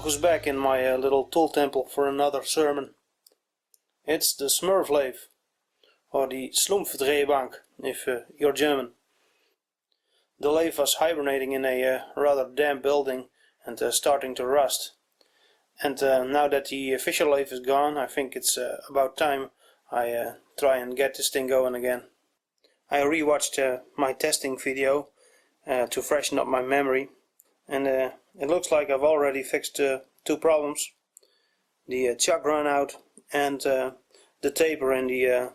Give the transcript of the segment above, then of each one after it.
who's back in my little tool temple for another sermon. It's the Smurf lathe, or the Schlumpfdrehbank if you're German. The lathe was hibernating in a rather damp building and starting to rust. And now that the official lathe is gone, I think it's about time I try and get this thing going again. I rewatched my testing video to freshen up my memory, and it looks like I've already fixed two problems: the chuck run out and the taper in the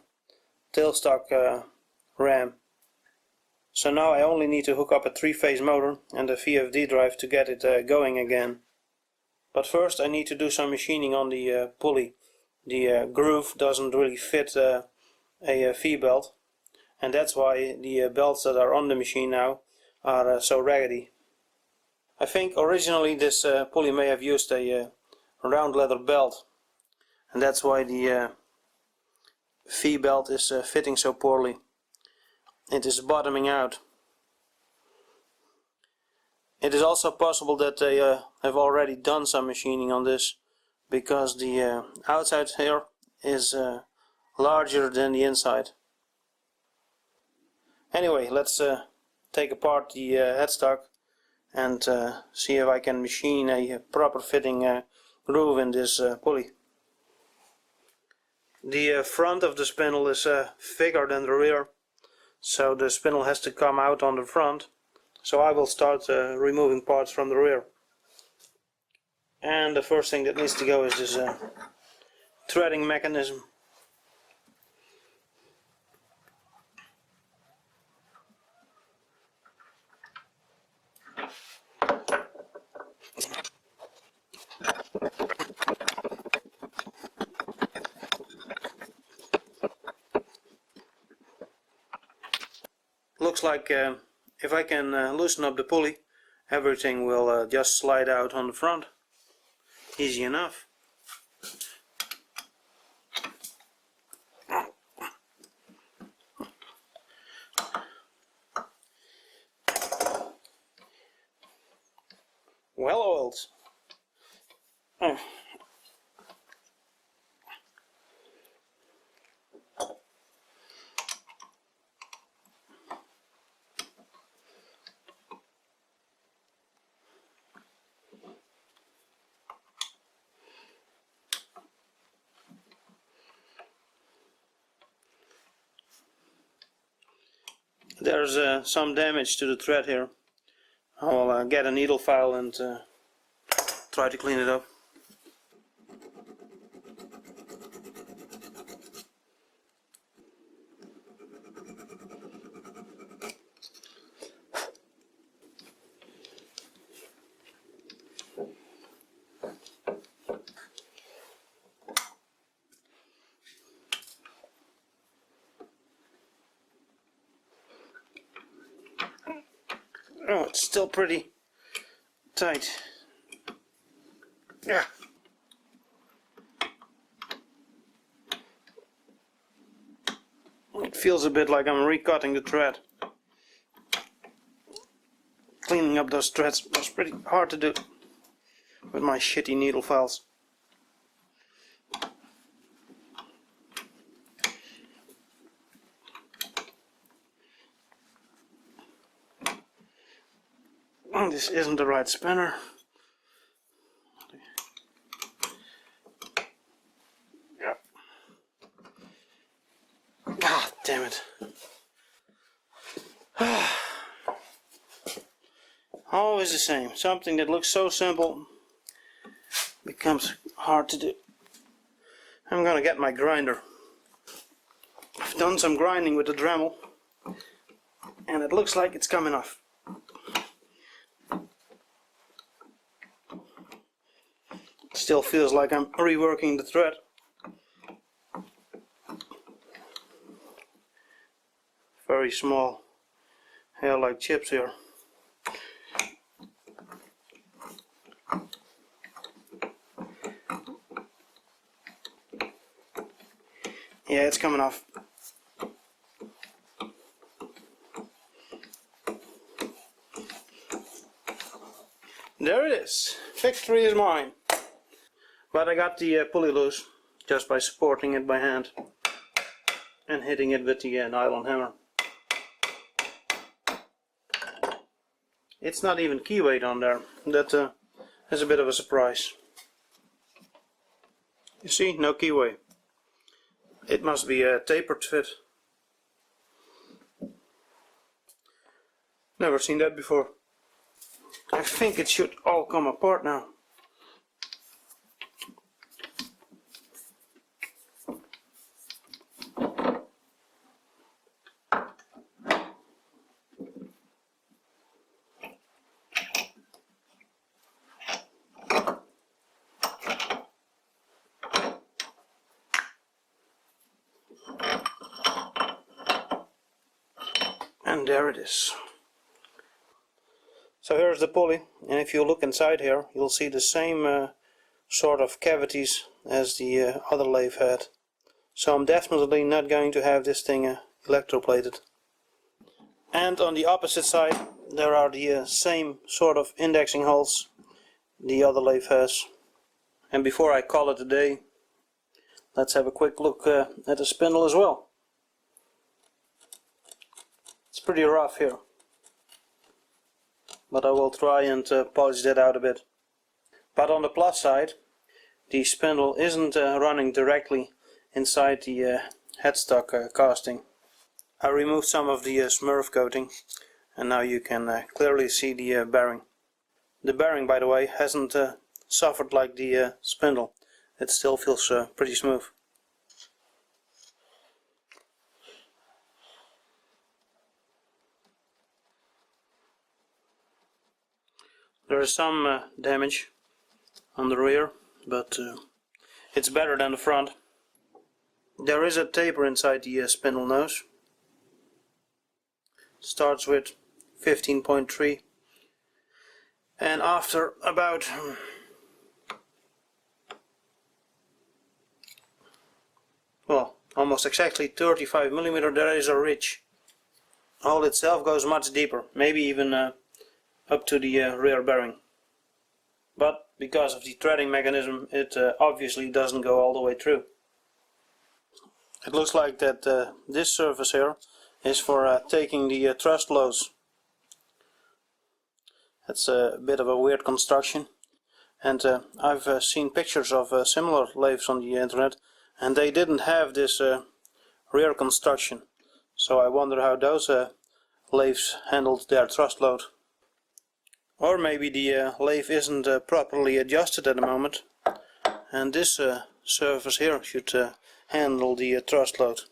tailstock ram. So now I only need to hook up a 3-phase motor and a VFD drive to get it going again. But first I need to do some machining on the pulley. The groove doesn't really fit a V-belt, and that's why the belts that are on the machine now are so raggedy. I think originally this pulley may have used a round leather belt, and that's why the V-belt is fitting so poorly. It is bottoming out. It is also possible that they have already done some machining on this, because the outside here is larger than the inside. Anyway, let's take apart the headstock and see if I can machine a proper fitting groove in this pulley. The front of the spindle is thicker than the rear, so the spindle has to come out on the front. So I will start removing parts from the rear. And the first thing that needs to go is this threading mechanism. Looks like if I can loosen up the pulley, everything will just slide out on the front. Easy enough. Well oiled. There's some damage to the thread here. I will get a needle file and try to clean it up. Oh, it's still pretty tight. Yeah. It feels a bit like I'm recutting the thread. Cleaning up those threads was pretty hard to do with my shitty needle files. This isn't the right spinner. Yeah. Ah, damn it. Always the same. Something that looks so simple becomes hard to do. I'm gonna get my grinder. I've done some grinding with the Dremel, and it looks like it's coming off. Still feels like I'm reworking the thread. Very small hair-like chips here. Yeah, it's coming off. There it is. Victory is mine. But I got the pulley loose just by supporting it by hand and hitting it with the nylon hammer. It's not even key weight on there. That is a bit of a surprise. You see, no key weight. It must be a tapered fit. Never seen that before. I think it should all come apart now. And there it is. So here's the pulley, and if you look inside here, you'll see the same sort of cavities as the other lathe had. So I'm definitely not going to have this thing electroplated. And on the opposite side, there are the same sort of indexing holes the other lathe has. And before I call it a day, let's have a quick look at the spindle as well. It's pretty rough here, but I will try and polish that out a bit. But on the plus side, the spindle isn't running directly inside the headstock casting. I removed some of the smurf coating, and now you can clearly see the bearing. The bearing, by the way, hasn't suffered like the spindle. It still feels pretty smooth. There is some damage on the rear, but it's better than the front. There is a taper inside the spindle nose. It starts with 15.3, and after about almost exactly 35mm there is a ridge. The hole itself goes much deeper, maybe even up to the rear bearing. But because of the threading mechanism, it obviously doesn't go all the way through. It looks like that this surface here is for taking the thrust loads. It's a bit of a weird construction, and I've seen pictures of similar lathes on the internet, and they didn't have this rear construction. So I wonder how those lathes handled their thrust load. Or maybe the lathe isn't properly adjusted at the moment, and this surface here should handle the thrust load.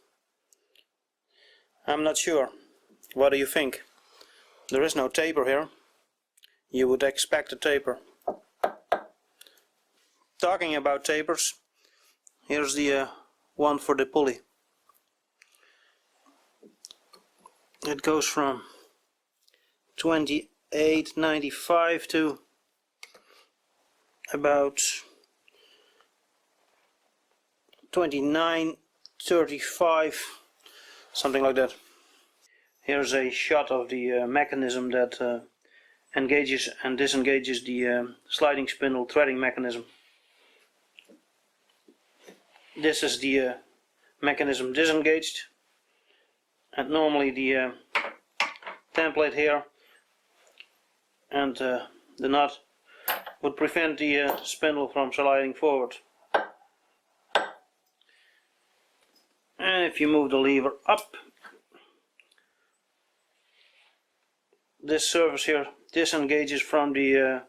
I'm not sure. What do you think? There is no taper here. You would expect a taper. Talking about tapers, here's the one for the pulley. It goes from 28.95 to about 29.35, something like that. Here's a shot of the mechanism that engages and disengages the sliding spindle threading mechanism. This is the mechanism disengaged, and normally the template here and the nut would prevent the spindle from sliding forward. And if you move the lever up, this surface here disengages from the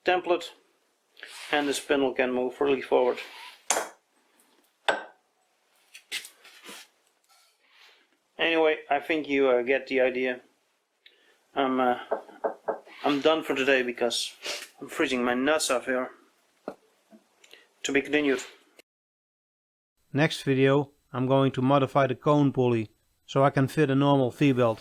template, and the spindle can move freely forward. Anyway, I think you get the idea. I'm done for today because I'm freezing my nuts off here. To be continued. Next video I'm going to modify the cone pulley so I can fit a normal V-belt.